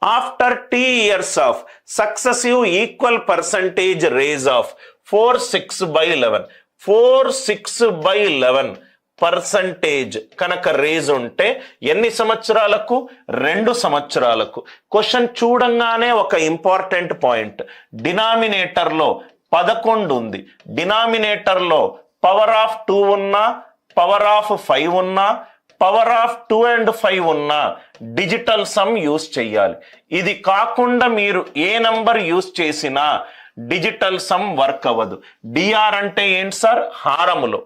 After t years of successive equal percentage raise of 4, 6 by 11, 4, 6 by 11 percentage కనుక raise ఉంటే ఎన్ని సంవత్సరాలకు? 2 సంవత్సరాలకు. క్వశ్చన్ చూడంగానే ఒక ఇంపార్టెంట్ పాయింట్, డినామినేటర్లో 11 ఉంది, డినామినేటర్లో పవర్ ఆఫ్ 2 ఉన్నా, పవర్ ఆఫ్ 5 ఉన్నా, పవర్ ఆఫ్ 2 and 5 ఉన్నా డిజిటల్ సమ్ యూస్ చేయాలి. ఇది కాకుండా మీరు ఏ నంబర్ యూస్ చేసినా డిజిటల్ సమ్ వర్క్ అవ్వదు. డిఆర్ అంటే ఏంటి సార్? హారములో.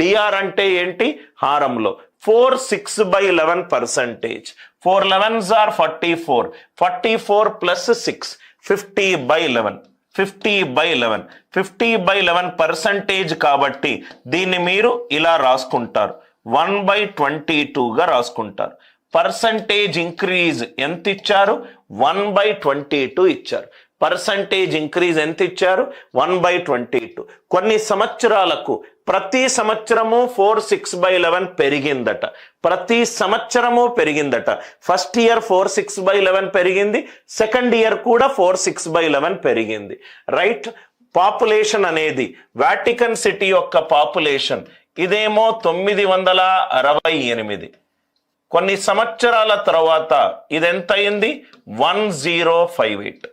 డిఆర్ అంటే ఏంటి? హారంలో. 4, 6 by 11 percentage. 4 11s are 44. 44 plus 6, 50 by 11. 50 by 11. 50 by 11 percentage కాబట్టి దీన్ని మీరు ఇలా రాసుకుంటారు, 1/22గా రాసుకుంటారు. పర్సంటేజ్ ఇంక్రీజ్ ఎంత ఇచ్చారు? 1/22 ఇచ్చారు. పర్సంటేజ్ ఇంక్రీజ్ ఎంత ఇచ్చారు? 1/22. కొన్ని సంవత్సరాలకు ప్రతి సంవత్సరము 4, 6 by 11 పెరిగిందట. ప్రతి సంవత్సరము పెరిగిందట. ఫస్ట్ ఇయర్ 4, 6 by 11 పెరిగింది, సెకండ్ ఇయర్ కూడా 4, 6 by 11 పెరిగింది. రైట్. పాపులేషన్ అనేది వాటికన్ సిటీ యొక్క పాపులేషన్ ఇదేమో 968. కొన్ని సంవత్సరాల తర్వాత ఇదెంత అయింది? 1058.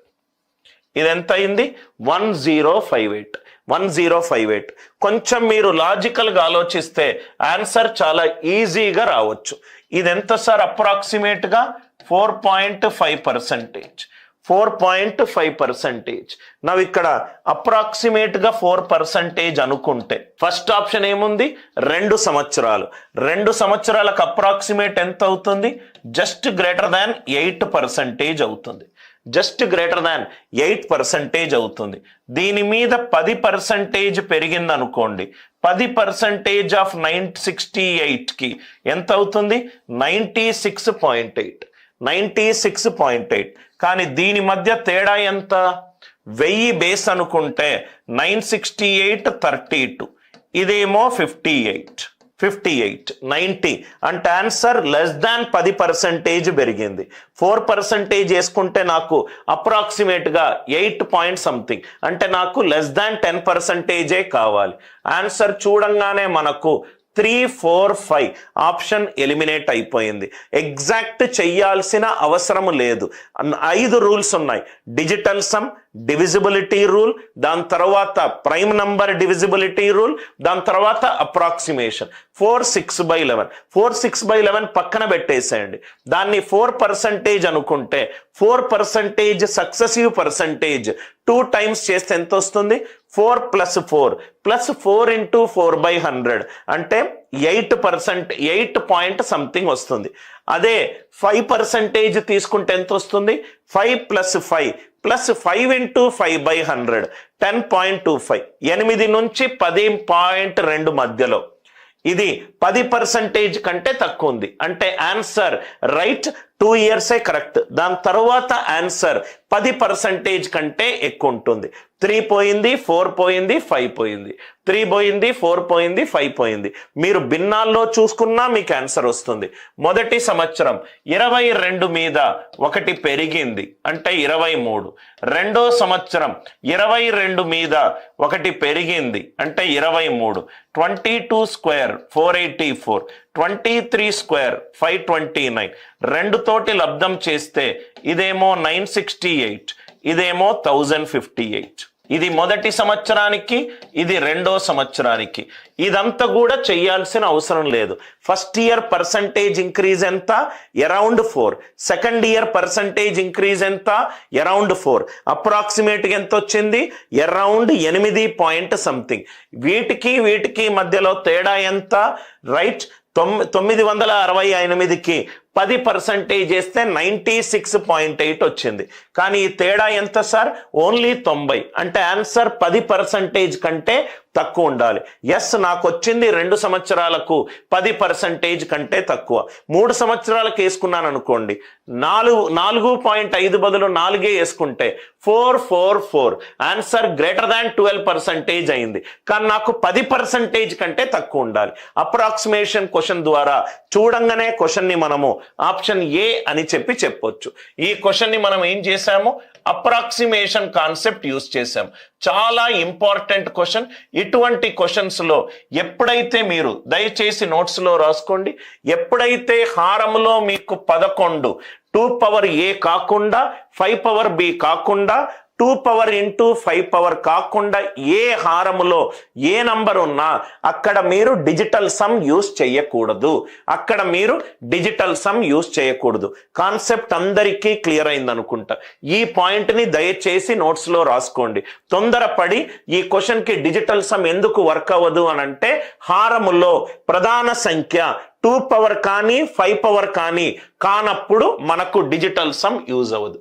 ఇదెంత అయింది? 1058. 1058. కొంచెం మీరు లాజికల్గా ఆలోచిస్తే ఆన్సర్ చాలా ఈజీగా రావచ్చు. ఇదెంత సార్? అప్రాక్సిమేట్గా 4.5%. 4.5%. నవ్వు ఇక్కడ అప్రాక్సిమేట్గా 4% అనుకుంటే ఫస్ట్ ఆప్షన్ ఏముంది? 2 సంవత్సరాలు. 2 సంవత్సరాలకు అప్రాక్సిమేట్ ఎంత అవుతుంది? జస్ట్ గ్రేటర్ దాన్ 8% అవుతుంది. జస్ట్ గ్రేటర్ దాన్ 8% అవుతుంది. దీని మీద 10% పెరిగింది అనుకోండి. 10% ఆఫ్ 968కి ఎంత అవుతుంది? 96.8. 96.8. కానీ దీని మధ్య తేడా ఎంత? 1000 బేస్ అనుకుంటే 968 32, ఇదేమో 58. 90 అంటే ఆన్సర్ లెస్ దాన్ 10% పెరిగింది. 4% వేసుకుంటే నాకు అప్రాక్సిమేట్గా 8 పాయింట్ సంథింగ్, అంటే నాకు లెస్ దాన్ 10% కావాలి. ఆన్సర్ చూడంగానే మనకు 3, 4, 5 ఆప్షన్ ఎలిమినేట్ అయిపోయింది. ఎగ్జాక్ట్ చెయ్యాల్సిన అవసరం లేదు. 5 రూల్స్ ఉన్నాయి. డిజిటల్ సమ్, డివిజిబిలిటీ రూల్, దాని తర్వాత ప్రైమ్ నంబర్ డివిజిబిలిటీ రూల్, దాని తర్వాత అప్రాక్సిమేషన్. 4, 6 by 11. 4, 6 by 11 పక్కన పెట్టేసేయండి. దాన్ని 4% అనుకుంటే 4% సక్సెసివ్ పర్సంటేజ్ 2 times చేస్తే ఎంత వస్తుంది? 4 + 4 + 4 × 4/100 అంటే 8%, 8 పాయింట్ సంథింగ్ వస్తుంది. అదే 5% తీసుకుంటే ఎంత వస్తుంది? 5 + 5 + 5 × 5/100 10.25. 8 నుంచి 10.2 మధ్యలో. ఇది 10% కంటే తక్కువ ఉంది. అంటే ఆన్సర్ రైట్ 2 years కరెక్ట్. దాని తర్వాత ఆన్సర్ 10% కంటే ఎక్కువ ఉంటుంది. 3 పోయింది, 4 పోయింది, 5 పోయింది. 3 పోయింది, 4 పోయింది, 5 పోయింది. మీరు భిన్నాల్లో చూసుకున్నా మీకు ఆన్సర్ వస్తుంది. మొదటి సంవత్సరం 22 మీద 1 పెరిగింది అంటే 23. రెండో సంవత్సరం 22 మీద 1 పెరిగింది అంటే 23. 22 స్క్వేర్ 484, 23 స్క్వేర్ 529. 2 తోటి లబ్ధం చేస్తే ఇదేమో 968, ఇదేమో 1058. ఇది మొదటి సంవత్సరానికి, ఇది రెండో సంవత్సరానికి. ఇదంతా కూడా చెయ్యాల్సిన అవసరం లేదు. ఫస్ట్ ఇయర్ పర్సంటేజ్ ఇంక్రీజ్ ఎంత? Around 4. Second year percentage increase ఎంత? అరౌండ్ 4. అప్రాక్సిమేట్గా ఎంత వచ్చింది? Around 8 point something. వీటికి మధ్యలో తేడా ఎంత? రైట్. 968కి 10% వేస్తే 96.8 వచ్చింది. కానీ ఈ తేడా ఎంత సార్? ఓన్లీ 90. అంటే ఆన్సర్ 10% కంటే తక్కువ ఉండాలి. ఎస్, నాకు వచ్చింది 2 సంవత్సరాలకు 10% కంటే తక్కువ. 3 సంవత్సరాలకు వేసుకున్నాను అనుకోండి, 4.5 బదులు 4 వేసుకుంటే 444. ఆన్సర్ గ్రేటర్ దాన్ 12% అయింది. కానీ నాకు 10% కంటే తక్కువ ఉండాలి. అప్రాక్సిమేషన్ క్వశ్చన్ ద్వారా చూడంగానే క్వశ్చన్ని మనము ఆప్షన్ ఏ అని చెప్పొచ్చు. ఈ క్వశ్చన్ ని మనం ఏం చేసాము, అప్రాక్సిమేషన్ కాన్సెప్ట్ యూస్ చేసాం. చాలా ఇంపార్టెంట్ క్వశ్చన్. ఇటువంటి క్వశ్చన్స్ లో ఎప్పుడైతే మీరు దయచేసి నోట్స్ లో రాసుకోండి, ఎప్పుడైతే హారంలో మీకు 11 2 పవర్ ఏ కాకుండా 5 పవర్ బి కాకుండా 2 పవర్ ఇంటూ 5 పవర్ కాకుండా ఏ హారములో ఏ నంబర్ ఉన్నా అక్కడ మీరు డిజిటల్ సమ్ యూస్ చేయకూడదు. కాన్సెప్ట్ అందరికీ క్లియర్ అయింది అనుకుంటా. ఈ పాయింట్ ని దయచేసి నోట్స్ లో రాసుకోండి. తొందరపడి ఈ క్వశ్చన్ కి డిజిటల్ సమ్ ఎందుకు వర్క్ అవ్వదు అని అంటే, హారములో ప్రధాన సంఖ్య 2 పవర్ కానీ 5 పవర్ కానీ కానప్పుడు మనకు డిజిటల్ సమ్ యూజ్ అవ్వదు.